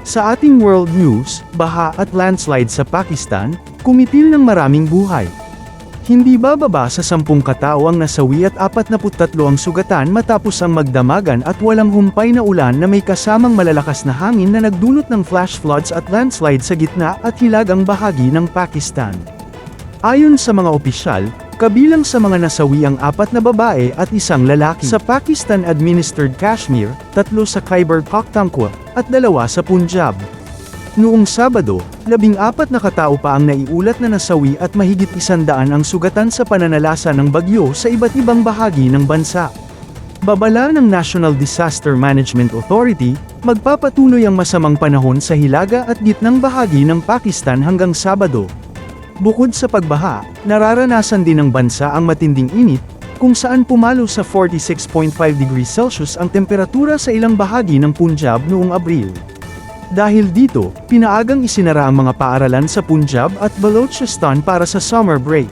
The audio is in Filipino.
Sa ating world news, baha at landslide sa Pakistan, kumitil ng maraming buhay. Hindi bababa sa 10 katao ang nasawi at 43 ang sugatan matapos ang magdamagan at walang humpay na ulan na may kasamang malalakas na hangin na nagdulot ng flash floods at landslide sa gitna at hilagang bahagi ng Pakistan. Ayon sa mga opisyal, kabilang sa mga nasawi ang 4 na babae at 1 lalaki. Sa Pakistan-administered Kashmir, 3 sa Khyber Pakhtunkhwa, at 2 sa Punjab. Noong Sabado, 14 na katao pa ang naiulat na nasawi at mahigit 100 ang sugatan sa pananalasa ng bagyo sa iba't ibang bahagi ng bansa. Babala ng National Disaster Management Authority, magpapatuloy ang masamang panahon sa hilaga at gitnang bahagi ng Pakistan hanggang Sabado. Bukod sa pagbaha, nararanasan din ng bansa ang matinding init, kung saan pumalo sa 46.5 degrees Celsius ang temperatura sa ilang bahagi ng Punjab noong Abril. Dahil dito, pinaagang isinara ang mga paaralan sa Punjab at Balochistan para sa summer break.